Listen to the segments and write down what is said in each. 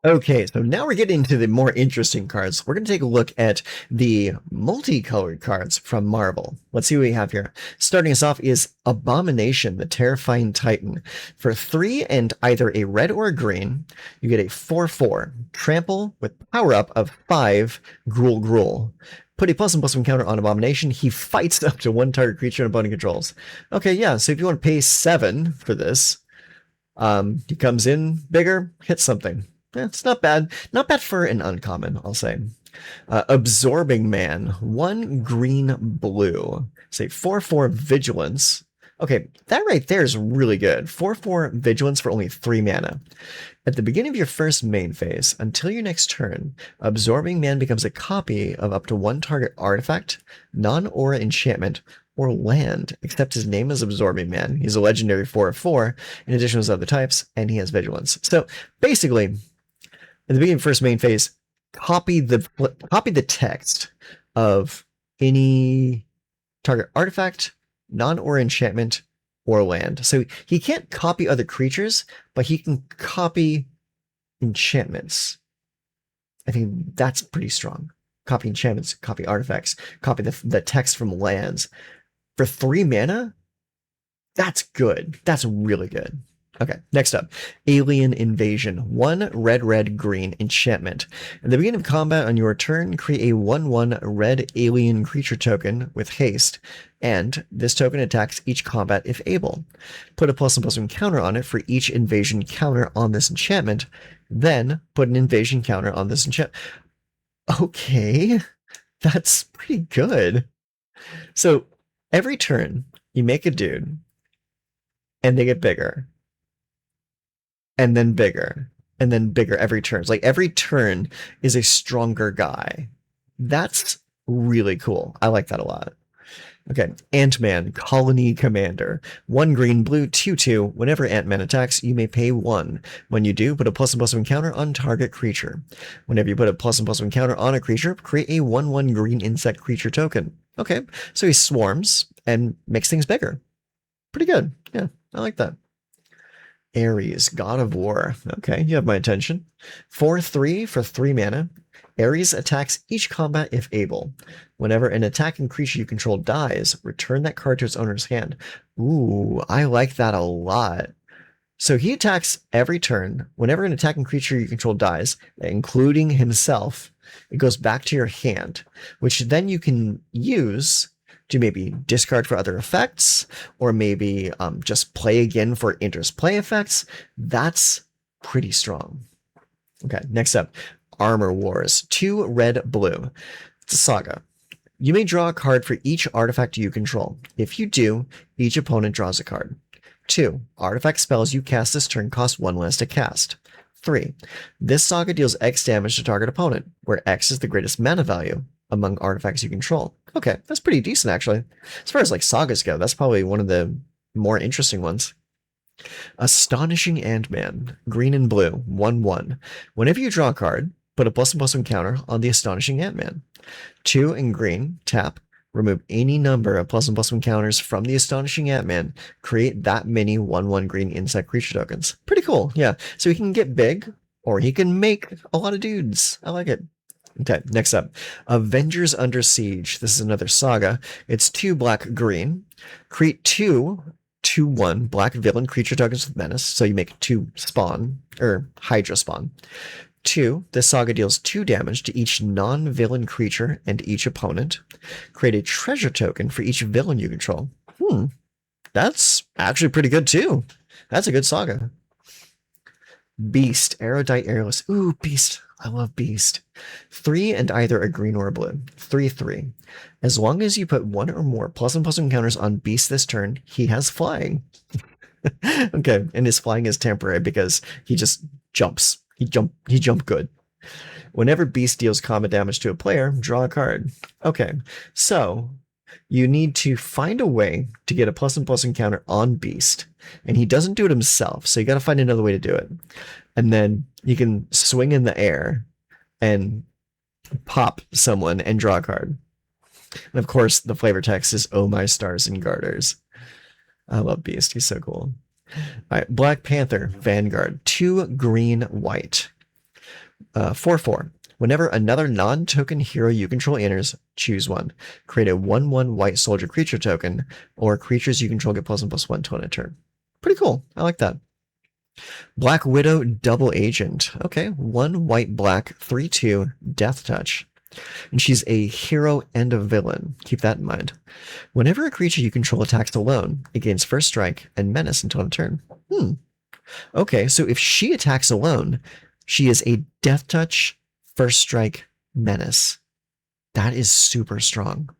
Okay, so now we're getting to the more interesting cards. We're going to take a look at the multicolored cards from Marvel. Let's see what we have here. Starting us off is Abomination, the Terrifying Titan. For 3 and either a red or a green, you get a 4/4 trample with power up of 5 Gruul Gruul. Put a +1/+1 counter on Abomination. He fights up to one target creature and opponent controls. Okay, yeah, so if you want to pay 7 for this, he comes in bigger, hits something. Yeah, it's not bad. Not bad for an uncommon, I'll say. Absorbing Man, 1 green blue. Say 4/4 vigilance. Okay, that right there is really good. 4/4 vigilance for only 3 mana. At the beginning of your first main phase, until your next turn, Absorbing Man becomes a copy of up to 1 target artifact, non-aura enchantment, or land, except his name is Absorbing Man. He's a legendary 4/4, in addition to his other types, and he has vigilance. So basically, at the beginning of first main phase, copy the text of any target artifact, non-aura enchantment, or land. So he can't copy other creatures, but he can copy enchantments. I think that's pretty strong. Copy enchantments, copy artifacts, copy the text from lands. For 3 mana, that's good. That's really good. Okay, next up, Alien Invasion. 1 red green enchantment. At the beginning of combat on your turn, create a 1/1 red alien creature token with haste, and this token attacks each combat if able. Put a +1/+1 counter on it for each invasion counter on this enchantment, then put an invasion counter on this enchantment. Okay, that's pretty good. So every turn, you make a dude, and they get bigger, and then bigger, and then bigger every turn. It's like every turn is a stronger guy. That's really cool. I like that a lot. Okay, Ant-Man, Colony Commander. 1 green, blue, 2/2. Whenever Ant-Man attacks, you may pay 1. When you do, put a +1/+1 counter on target creature. Whenever you put a +1/+1 counter on a creature, create a 1/1 green insect creature token. Okay, so he swarms and makes things bigger. Pretty good. Yeah, I like that. Ares, God of War. Okay, you have my attention. 4/3 for 3 mana. Ares attacks each combat if able. Whenever an attacking creature you control dies, return that card to its owner's hand. Ooh, I like that a lot. So he attacks every turn. Whenever an attacking creature you control dies, including himself, it goes back to your hand, which then you can use to maybe discard for other effects, or maybe just play again for interest-play effects. That's pretty strong. Okay, next up, Armor Wars. 2 red, blue. It's a saga. You may draw a card for each artifact you control. If you do, each opponent draws a card. 2. Artifact spells you cast this turn cost 1 less to cast. 3. This saga deals X damage to target opponent, where X is the greatest mana value among artifacts you control. Okay, that's pretty decent, actually. As far as like sagas go, that's probably one of the more interesting ones. Astonishing Ant-Man, green and blue, 1/1. Whenever you draw a card, put a +1/+1 counter on the Astonishing Ant-Man. 2 in green, tap, remove any number of +1/+1 counters from the Astonishing Ant-Man, create that many 1/1 green insect creature tokens. Pretty cool, yeah. So he can get big, or he can make a lot of dudes. I like it. Okay, next up, Avengers Under Siege. This is another saga. It's 2 black, green. Create 2/1 black villain creature tokens with menace. So you make 2 spawn, or Hydra spawn. 2, this saga deals 2 damage to each non-villain creature and each opponent. Create a treasure token for each villain you control. That's actually pretty good too. That's a good saga. Beast, Erudite Airless. Ooh, Beast. I love Beast. 3 and either a green or a blue. 3/3. As long as you put 1 or more +1/+1 counters on Beast this turn, he has flying. Okay, and his flying is temporary because he just jumps. He jump good. Whenever Beast deals combat damage to a player, draw a card. Okay, so you need to find a way to get a +1/+1 counter on Beast, and he doesn't do it himself, so you got to find another way to do it. And then you can swing in the air and pop someone and draw a card. And of course, the flavor text is "Oh my stars and garters." I love Beast. He's so cool. All right, Black Panther Vanguard. 2 green, white. 4/4. Whenever another non-token hero you control enters, choose one. Create a 1/1 white soldier creature token, or creatures you control get +1/+1 until end of turn. Pretty cool. I like that. Black Widow Double Agent. Okay, 1 white black 3/2 Death Touch. And she's a hero and a villain. Keep that in mind. Whenever a creature you control attacks alone, it gains first strike and menace until end of turn. Okay, so if she attacks alone, she is a Death Touch, first strike, menace. That is super strong.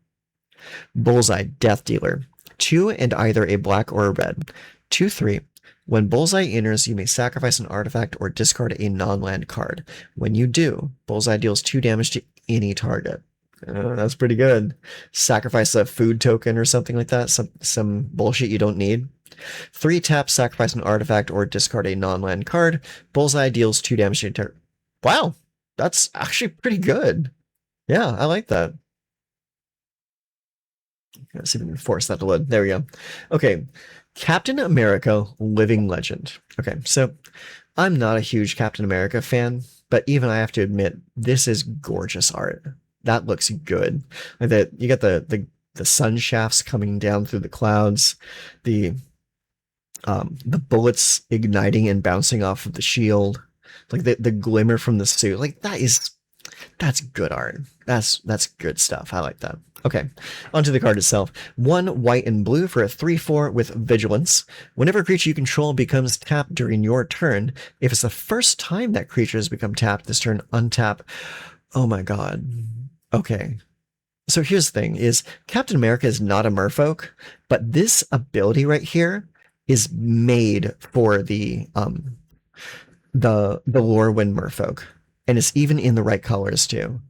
Bullseye, Death Dealer. 2 and either a black or a red. 2/3. When Bullseye enters, you may sacrifice an artifact or discard a non-land card. When you do, Bullseye deals 2 damage to any target. That's pretty good. Sacrifice a food token or something like that. Some bullshit you don't need. 3 tap, sacrifice an artifact or discard a non-land card. Bullseye deals 2 damage to any target. Wow, that's actually pretty good. Yeah, I like that. Let's see if we can force that to load. There we go. Okay, Captain America Living Legend. Okay, so I'm not a huge Captain America fan, but even I have to admit, this is gorgeous art. That looks good. Like that, you got the sun shafts coming down through the clouds, the bullets igniting and bouncing off of the shield, like the glimmer from the suit. Like that's good art. That's good stuff. I like that. Okay, onto the card itself. 1 white and blue for a 3/4 with Vigilance. Whenever a creature you control becomes tapped during your turn, if it's the first time that creature has become tapped this turn, untap. Oh my god. Okay. So here's the thing, is Captain America is not a merfolk, but this ability right here is made for the Lorwyn merfolk. And it's even in the right colors too.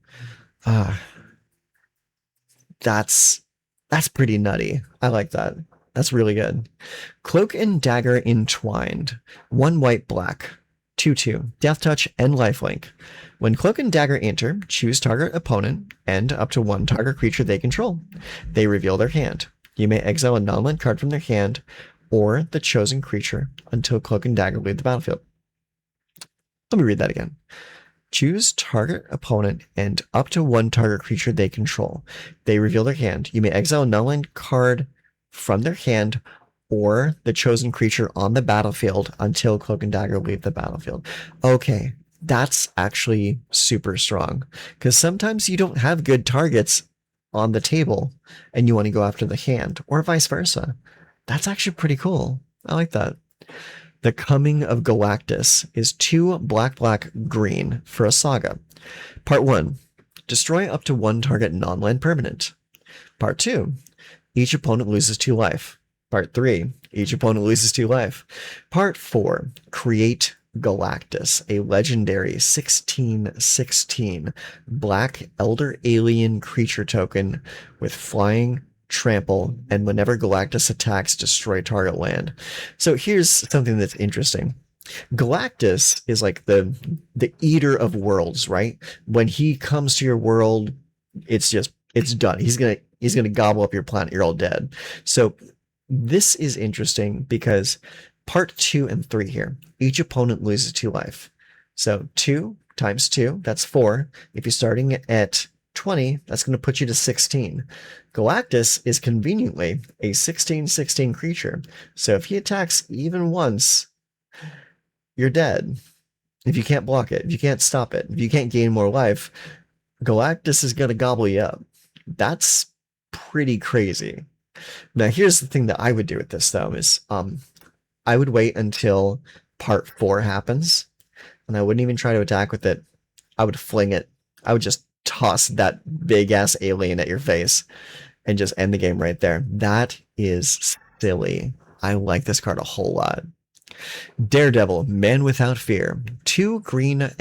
That's pretty nutty. I like that. That's really good. Cloak and Dagger Entwined. 1 white black. 2/2. Death Touch and Lifelink. When Cloak and Dagger enter, choose target opponent and up to 1 target creature they control. They reveal their hand. You may exile a non-land card from their hand or the chosen creature until Cloak and Dagger leave the battlefield. Let me read that again. Choose target opponent and up to 1 target creature they control. They reveal their hand. You may exile a non-land card from their hand or the chosen creature on the battlefield until Cloak and Dagger leave the battlefield. Okay, that's actually super strong, because sometimes you don't have good targets on the table and you want to go after the hand, or vice versa. That's actually pretty cool. I like that. The Coming of Galactus is 2 black green for a saga. Part 1. Destroy up to 1 target non-land permanent. Part 2. Each opponent loses 2 life. Part 3. Each opponent loses 2 life. Part 4. Create Galactus, a legendary 16/16 black elder alien creature token with flying, trample, and whenever Galactus attacks, destroy target land. So here's something that's interesting. Galactus is like the eater of worlds, right? When he comes to your world, it's done. He's gonna gobble up your planet. You're all dead. So this is interesting because part 2 and 3 here, each opponent loses 2 life. So 2 times 2, that's 4. If you're starting at 20, that's going to put you to 16. Galactus is conveniently a 16/16 creature. So if he attacks even once, you're dead. If you can't block it, if you can't stop it, if you can't gain more life, Galactus is going to gobble you up. That's pretty crazy. Now, here's the thing that I would do with this, though, is I would wait until part 4 happens, and I wouldn't even try to attack with it. I would fling it. I would just toss that big-ass alien at your face and just end the game right there. That is silly. I like this card a whole lot. Daredevil, Man Without Fear. 2 red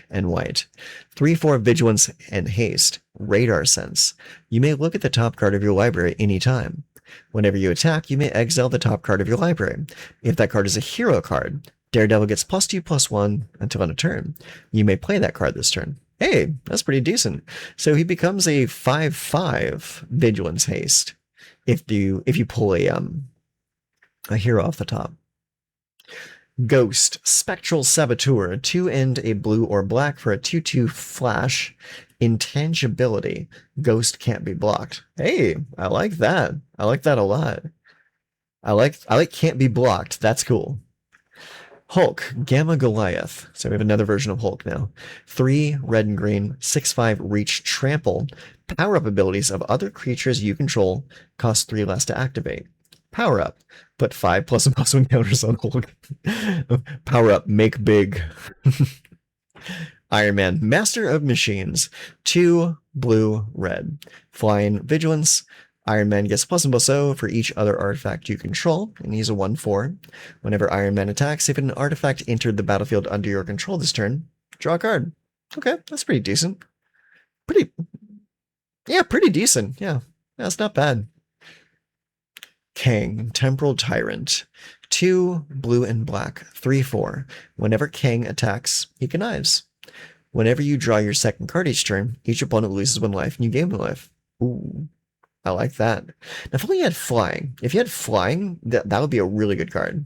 and white. 3/4 Vigilance and Haste. Radar Sense. You may look at the top card of your library anytime. Whenever you attack, you may exile the top card of your library. If that card is a hero card, Daredevil gets +2/+1 until end of turn. You may play that card this turn. Hey, that's pretty decent. So he becomes a 5/5 Vigilance Haste if you pull a hero off the top. Ghost, Spectral Saboteur, 2 and a blue or black for a 2/2 flash. Intangibility. Ghost can't be blocked. Hey, I like that. I like that a lot. I like can't be blocked. That's cool. Hulk, Gamma Goliath. So we have another version of Hulk now. 3 red and green, 6/5 reach trample. Power up abilities of other creatures you control cost 3 less to activate. Power up. Put 5 +1/+1 counters on Hulk. Power up. Make big. Iron Man, Master of Machines. 2 blue, red. Flying Vigilance. Iron Man gets +1/+0 for each other artifact you control, and he's a 1/4. Whenever Iron Man attacks, if an artifact entered the battlefield under your control this turn, draw a card. Okay, that's pretty decent. Pretty decent. Yeah, that's not bad. Kang, Temporal Tyrant. 2 blue and black, 3/4. Whenever Kang attacks, he connives. Whenever you draw your second card each turn, each opponent loses 1 life and you gain 1 life. Ooh, I like that. Now, if only you had flying. If you had flying, that would be a really good card.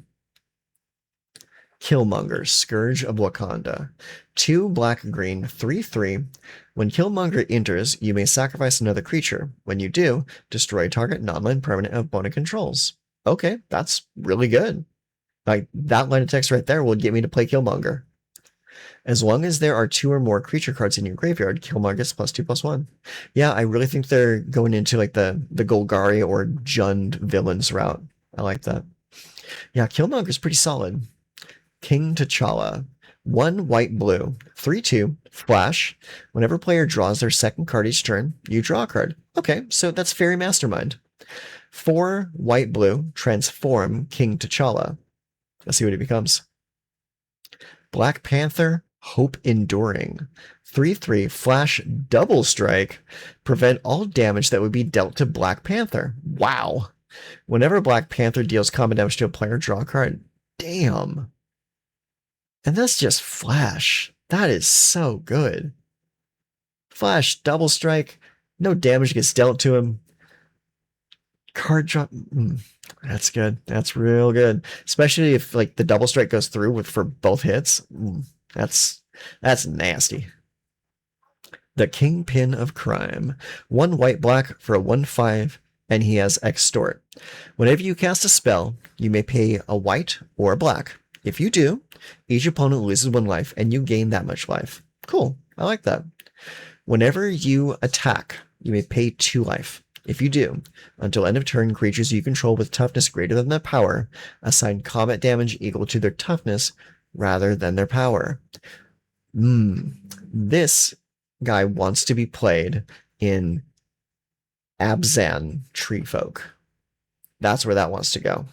Killmonger, Scourge of Wakanda. 2 black, green, 3/3. When Killmonger enters, you may sacrifice another creature. When you do, destroy target non-land permanent opponent controls. Okay, that's really good. Like, that line of text right there will get me to play Killmonger. As long as there are 2 or more creature cards in your graveyard, Killmonger gets +2/+1. Yeah, I really think they're going into like the Golgari or Jund villains route. I like that. Yeah, Killmonger's pretty solid. King T'Challa. 1 white blue, 3/2, flash. Whenever player draws their second card each turn, you draw a card. Okay, so that's Fairy Mastermind. 4 white blue, transform King T'Challa. Let's see what he becomes. Black Panther, Hope Enduring. 3/3, flash, double strike. Prevent all damage that would be dealt to Black Panther. Wow. Whenever Black Panther deals combat damage to a player, draw a card. Damn. And that's just flash. That is so good. Flash, double strike. No damage gets dealt to him. Card drop. That's good. That's real good. Especially if like the double strike goes through for both hits. That's nasty. The Kingpin of Crime. 1 white black for a 1/5, and he has extort. Whenever you cast a spell, you may pay a white or a black. If you do, each opponent loses 1 life, and you gain that much life. Cool. I like that. Whenever you attack, you may pay 2 life. If you do, until end of turn, creatures you control with toughness greater than their power assign combat damage equal to their toughness rather than their power. This guy wants to be played in Abzan Treefolk. That's where that wants to go.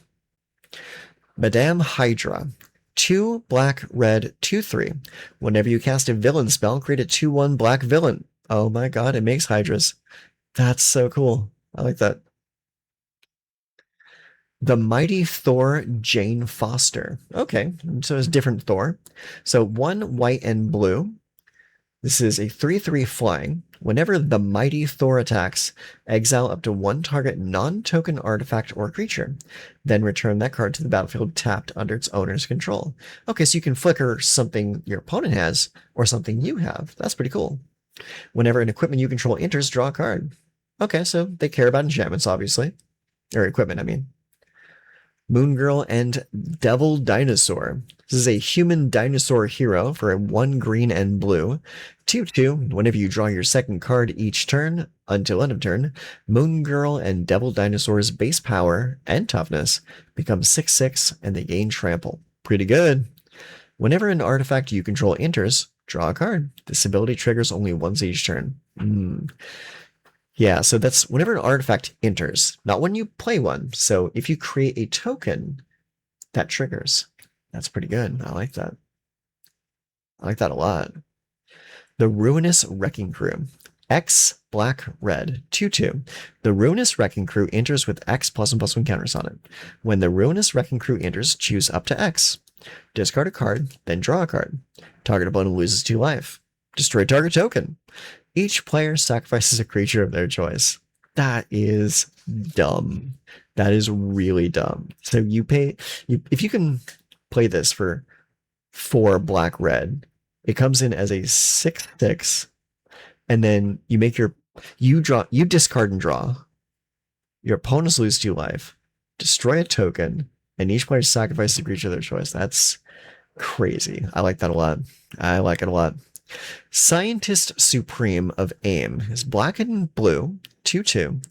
Madame Hydra. 2 black, red, 2/3. Whenever you cast a villain spell, create a 2/1 black villain. Oh my god, it makes Hydras. That's so cool. I like that. The Mighty Thor, Jane Foster. Okay, so it's different Thor. So 1 white and blue. This is a 3/3 flying. Whenever the Mighty Thor attacks, exile up to 1 target non-token artifact or creature. Then return that card to the battlefield tapped under its owner's control. Okay, so you can flicker something your opponent has or something you have. That's pretty cool. Whenever an equipment you control enters, draw a card. Okay, so they care about enchantments, obviously. Or equipment, I mean. Moon Girl and Devil Dinosaur. This is a human dinosaur hero for a 1 green and blue. 2/2, whenever you draw your second card each turn, until end of turn, Moon Girl and Devil Dinosaur's base power and toughness become 6/6 and they gain trample. Pretty good. Whenever an artifact you control enters, draw a card. This ability triggers only once each turn. Yeah, so that's whenever an artifact enters, not when you play one. So if you create a token, that triggers. That's pretty good. I like that. I like that a lot. The Ruinous Wrecking Crew. X, black, red, 2/2. The Ruinous Wrecking Crew enters with X +1/+1 counters on it. When the Ruinous Wrecking Crew enters, choose up to X. Discard a card, then draw a card. Target opponent loses 2 life. Destroy target token. Each player sacrifices a creature of their choice. That is dumb. That is really dumb. So you pay, if you can play this for 4 black red. It comes in as a 6/6, and then you discard and draw. Your opponents lose 2 life, destroy a token, and each player sacrifices a creature of their choice. That's crazy. I like that a lot. I like it a lot. Scientist Supreme of AIM is black and blue, 2/2,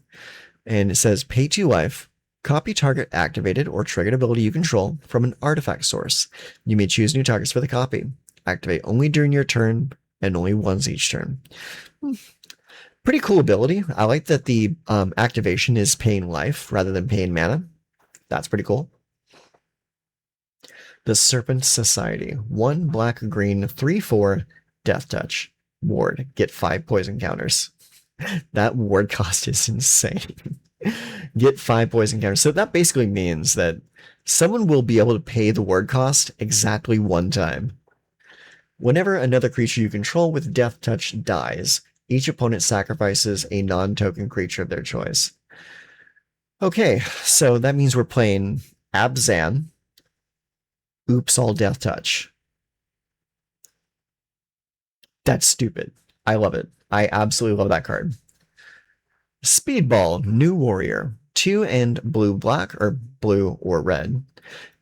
and it says pay 2 life, copy target activated or triggered ability you control from an artifact source. You may choose new targets for the copy. Activate only during your turn and only once each turn. Pretty cool ability. I like that the activation is paying life rather than paying mana. That's pretty cool. The Serpent Society. 1 black, green, 3/4, death touch. Ward. Get 5 poison counters. That ward cost is insane. Get 5 poison counters. So that basically means that someone will be able to pay the ward cost exactly 1 time. Whenever another creature you control with death touch dies, each opponent sacrifices a non-token creature of their choice. Okay, so that means we're playing Abzan. Oops, all death touch. That's stupid. I love it. I absolutely love that card. Speedball, New Warrior. 2 and blue-black, or blue or red.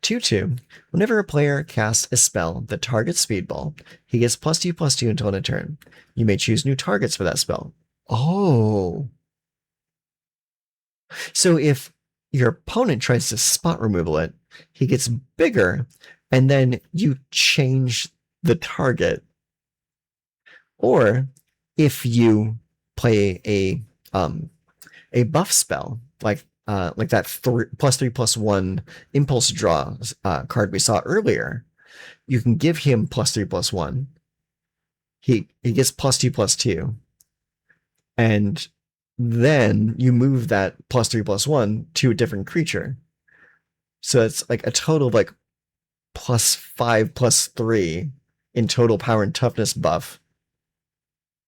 2/2. Whenever a player casts a spell that targets Speedball, he gets +2/+2 until end of turn. You may choose new targets for that spell. Oh. So if your opponent tries to spot removal it, he gets bigger, and then you change the target. Or if you play a buff spell, like that +3/+1 impulse draw card we saw earlier, you can give him +3/+1. He gets +2/+2, and then you move that +3/+1 to a different creature. So it's like a total of like +5/+3 in total power and toughness buff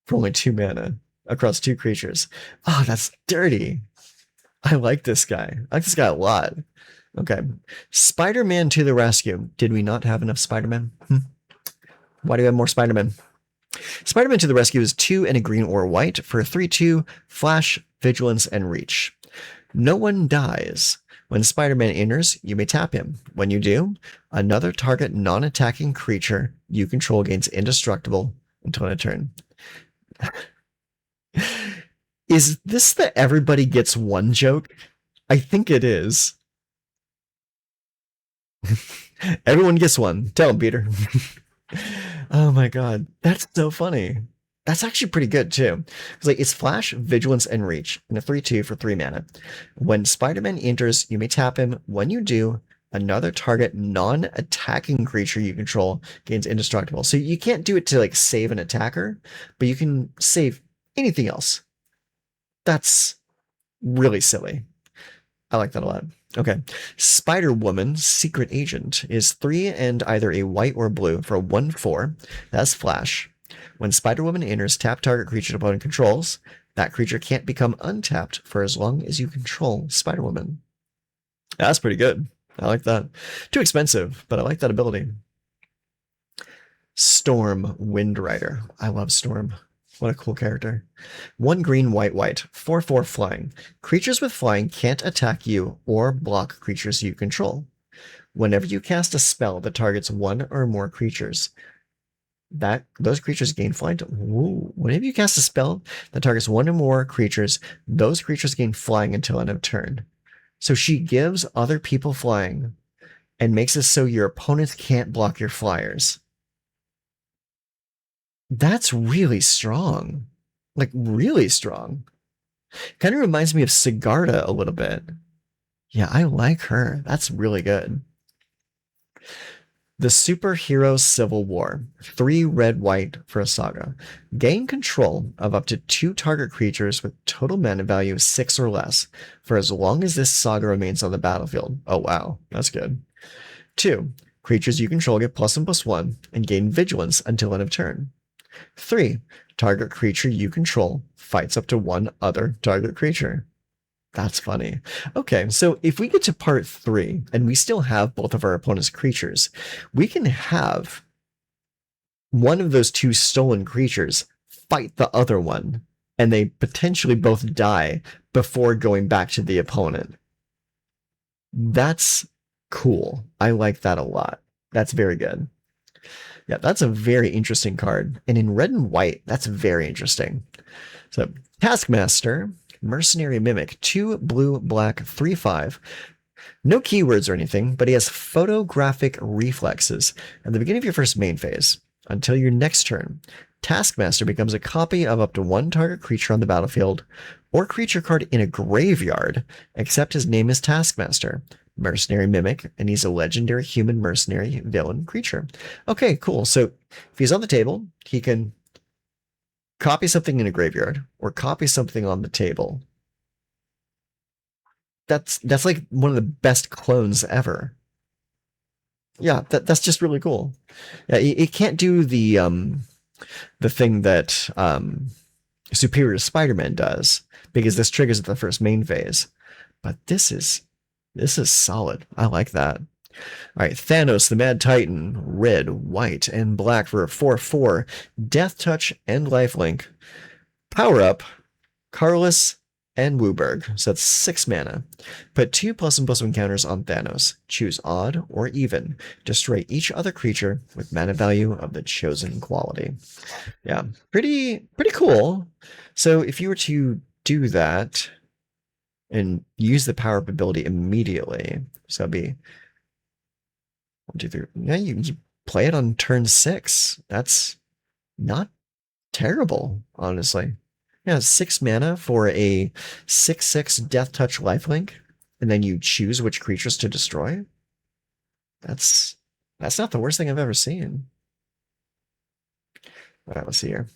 for only 2 mana across 2 creatures. Oh, that's dirty. I like this guy. I like this guy a lot. Okay. Spider-Man to the rescue. Did we not have enough Spider-Man? Why do we have more Spider-Man? Spider-Man to the rescue is 2 and a green or white for 3/2, flash, vigilance, and reach. No one dies. When Spider-Man enters, you may tap him. When you do, another target non-attacking creature you control gains indestructible until end of turn. Is this the everybody gets 1 joke? I think it is. Everyone gets 1. Tell him, Peter. Oh my god, that's so funny. That's actually pretty good too. It's like it's flash, vigilance, and reach, and a 3/2 for 3 mana. When Spider-Man enters, you may tap him. When you do, another target non-attacking creature you control gains indestructible. So you can't do it to like save an attacker, but you can save anything else. That's really silly. I like that a lot. Okay. Spider-Woman, Secret Agent, is 3 and either a white or blue for 1/4. That's flash. When Spider-Woman enters, tap target creature opponent controls. That creature can't become untapped for as long as you control Spider-Woman. That's pretty good. I like that. Too expensive, but I like that ability. Storm, Windrider. I love Storm. What a cool character. 1 green, white, white. 4/4 flying. Creatures with flying can't attack you or block creatures you control. Whenever you cast a spell that targets 1 or more creatures, those creatures gain flying. Whenever you cast a spell that targets 1 or more creatures, those creatures gain flying until end of turn. So she gives other people flying and makes it so your opponents can't block your flyers. That's really strong. Like, really strong. Kind of reminds me of Sigarda a little bit. Yeah, I like her. That's really good. The Superhero Civil War. 3 red, white for a saga. Gain control of up to 2 target creatures with total mana value of 6 or less for as long as this saga remains on the battlefield. Oh, wow. That's good. 2. Creatures you control get +1/+1 and gain vigilance until end of turn. 3. Target creature you control fights up to 1 other target creature. That's funny. Okay, so if we get to part three and we still have both of our opponent's creatures, we can have one of those two stolen creatures fight the other one, and they potentially both die before going back to the opponent. That's cool. I like that a lot. That's very good. Yeah, that's a very interesting card. And in red and white, that's very interesting. So, Taskmaster, Mercenary Mimic, 2 blue, black, 3/5. No keywords or anything, but he has photographic reflexes. At the beginning of your first main phase, until your next turn, Taskmaster becomes a copy of up to one target creature on the battlefield or creature card in a graveyard, except his name is Taskmaster. Mercenary Mimic, and he's a legendary human mercenary villain creature. Okay, cool. So if he's on the table, he can copy something in a graveyard or copy something on the table. That's like one of the best clones ever. Yeah, that's just really cool. Yeah, it can't do the thing that Superior Spider-Man does because this triggers at the first main phase. But this is solid. I like that. All right, Thanos, the Mad Titan, red, white, and black for a 4/4, Death Touch and Lifelink. Power up, Carlos and Wooburg. So that's 6 mana. Put 2 +1/+1 counters on Thanos. Choose odd or even. Destroy each other creature with mana value of the chosen quality. Yeah, pretty cool. So if you were to do that and use the power up ability immediately, so it'd be 1, 2, 3. Yeah, you play it on turn 6. That's not terrible, honestly. Yeah, 6 mana for a 6/6 Death Touch lifelink, and then you choose which creatures to destroy. That's not the worst thing I've ever seen. All right, let's see here.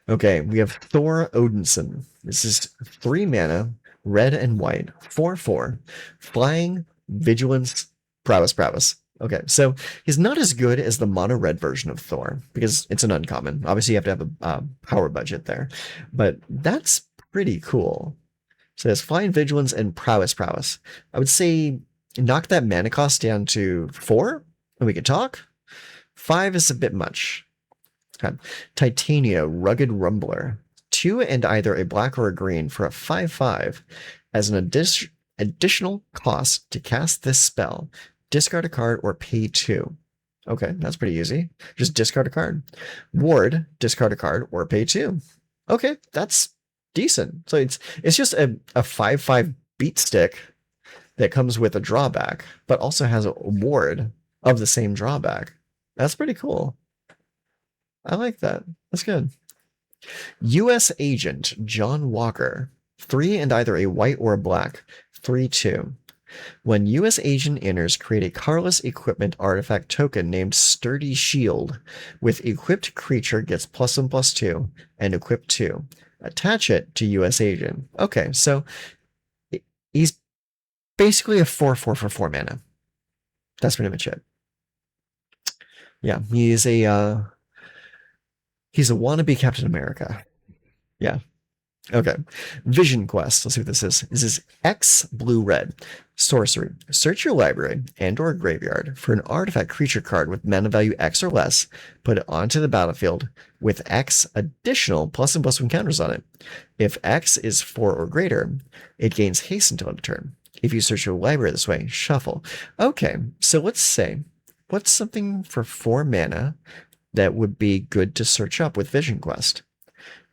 Okay, we have Thor Odinson. This is 3 mana, red and white, 4/4, flying, vigilance, prowess. Okay, so he's not as good as the mono red version of Thor because it's an uncommon. Obviously, you have to have a power budget there, but that's pretty cool. So there's flying, vigilance, and prowess. I would say knock that mana cost down to 4, and we could talk. 5 is a bit much. Okay. Titania, Rugged Rumbler. 2 and either a black or a green for a 5/5 as an additional cost to cast this spell. Discard a card or pay 2. Okay, that's pretty easy. Just discard a card. Ward, discard a card or pay 2. Okay, that's decent. So it's just a 5/5 beat stick that comes with a drawback, but also has a ward of the same drawback. That's pretty cool. I like that. That's good. U.S. Agent John Walker. 3 and either a white or a black. 3/2. When U.S. Agent enters, create a Carlos equipment artifact token named Sturdy Shield. With equipped creature gets +1/+2 and equip 2. Attach it to U.S. Agent. Okay, so he's basically a 4/4 for 4 mana. That's pretty much it. Yeah, he's a wannabe Captain America. Yeah. Okay. Vision Quest. Let's see what this is. This is X blue red. Sorcery. Search your library and or graveyard for an artifact creature card with mana value X or less. Put it onto the battlefield with X additional +1/+1 counters on it. If X is 4 or greater, it gains haste until end of turn. If you search your library this way, shuffle. Okay, so let's say, what's something for 4 mana that would be good to search up with Vision Quest?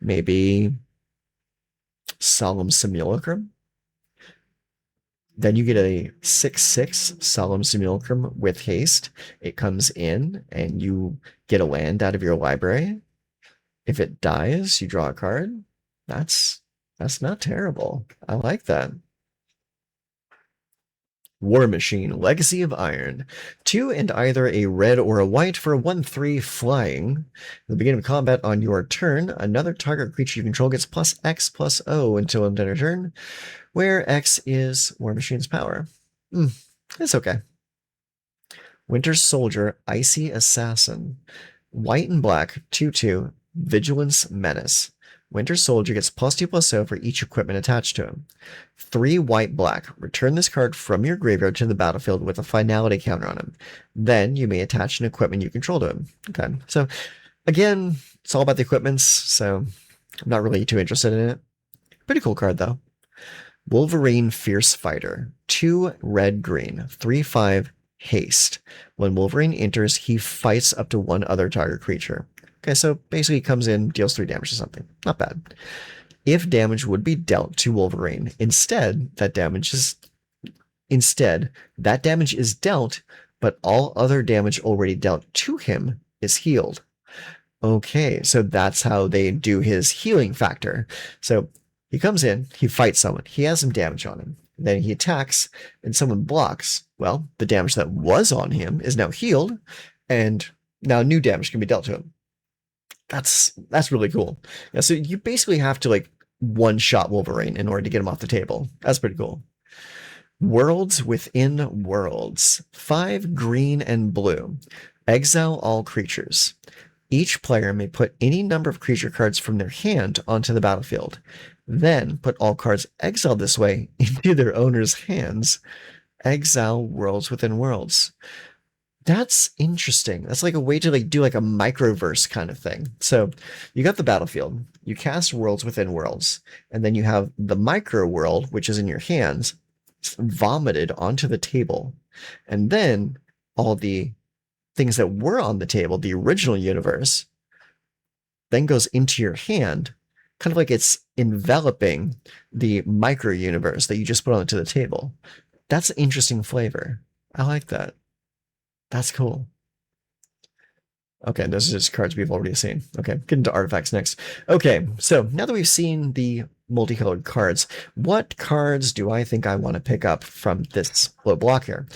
Maybe Solemn Simulacrum. Then you get a 6/6 Solemn Simulacrum with haste. It comes in and you get a land out of your library. If it dies, you draw a card. That's not terrible. I like that. War Machine, Legacy of Iron. 2 and either a red or a white for a 1/3 flying. At the beginning of combat on your turn, another target creature you control gets +X/+O until end of your turn, where X is War Machine's power. It's okay. Winter Soldier, Icy Assassin. White and black, 2/2, Vigilance Menace. Winter Soldier gets +2/+0 for each equipment attached to him. 3 white black. Return this card from your graveyard to the battlefield with a finality counter on him. Then you may attach an equipment you control to him. Okay, so again, it's all about the equipments, so I'm not really too interested in it. Pretty cool card though. Wolverine Fierce Fighter. 2 red green. 3/5 haste. When Wolverine enters, he fights up to 1 other target creature. Okay, so basically he comes in, deals 3 damage to something. Not bad. If damage would be dealt to Wolverine, instead that damage is dealt, but all other damage already dealt to him is healed. Okay, so that's how they do his healing factor. So he comes in, he fights someone, he has some damage on him. Then he attacks and someone blocks. Well, the damage that was on him is now healed, and now new damage can be dealt to him. That's really cool. Yeah, so you basically have to like one-shot Wolverine in order to get him off the table. That's pretty cool. Worlds Within Worlds. 5 green and blue. Exile all creatures. Each player may put any number of creature cards from their hand onto the battlefield. Then put all cards exiled this way into their owner's hands. Exile Worlds Within Worlds. That's interesting. That's like a way to like do like a microverse kind of thing. So you got the battlefield, you cast Worlds Within Worlds, and then you have the micro world, which is in your hands, vomited onto the table. And then all the things that were on the table, the original universe, then goes into your hand, kind of like it's enveloping the micro universe that you just put onto the table. That's an interesting flavor. I like that. That's cool. Okay, those are just cards we've already seen. Okay, get into artifacts next. Okay, so now that we've seen the multicolored cards, what cards do I think I want to pick up from this low block here?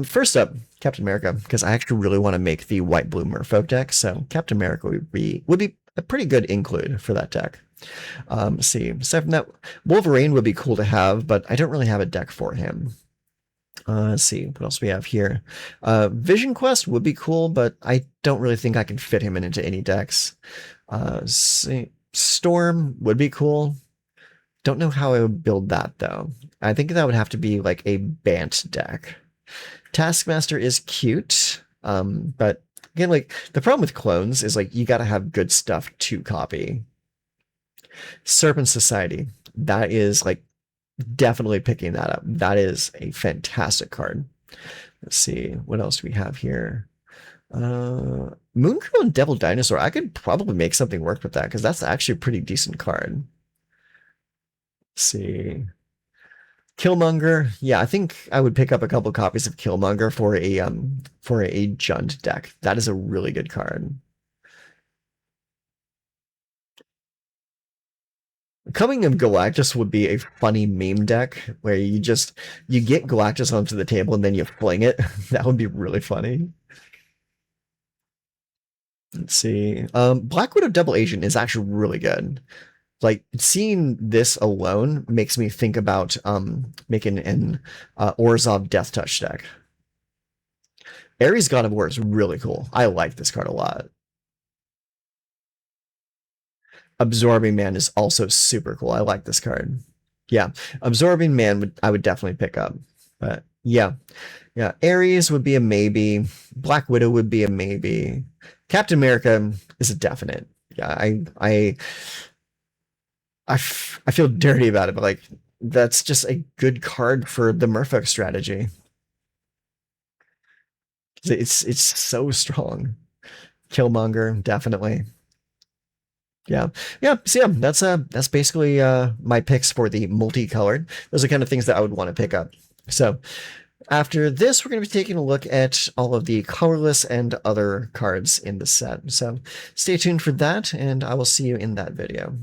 First up, Captain America, because I actually really want to make the white-blue Merfolk deck, so Captain America would be a pretty good include for that deck. Let's see, aside from that, Wolverine would be cool to have, but I don't really have a deck for him. Let's see, what else we have here? Vision Quest would be cool, but I don't really think I can fit him into any decks. Storm would be cool. Don't know how I would build that, though. I think that would have to be like a Bant deck. Taskmaster is cute, but again, like the problem with clones is like you gotta have good stuff to copy. Serpent Society, that is like definitely picking that up. That is a fantastic card. Let's see, what else do we have here? Mooncrow and Devil Dinosaur. I could probably make something work with that because that's actually a pretty decent card. Let's see. Killmonger. Yeah, I think I would pick up a couple copies of Killmonger for a Jund deck. That is a really good card. Coming of Galactus would be a funny meme deck where you get Galactus onto the table and then you fling it. That would be really funny. Let's see. Black Widow Double Agent is actually really good. Like seeing this alone makes me think about making an Orzhov Death Touch deck. Ares God of War is really cool. I like this card a lot. Absorbing Man is also super cool. I like this card. Yeah, Absorbing Man I would definitely pick up. But yeah, Ares would be a maybe. Black Widow would be a maybe. Captain America is a definite. Yeah, I feel dirty about it, but like that's just a good card for the Merfolk strategy. It's so strong. Killmonger, definitely. Yeah. So yeah, that's basically my picks for the multicolored. Those are kind of things that I would want to pick up. So after this, we're going to be taking a look at all of the colorless and other cards in the set. So stay tuned for that, and I will see you in that video.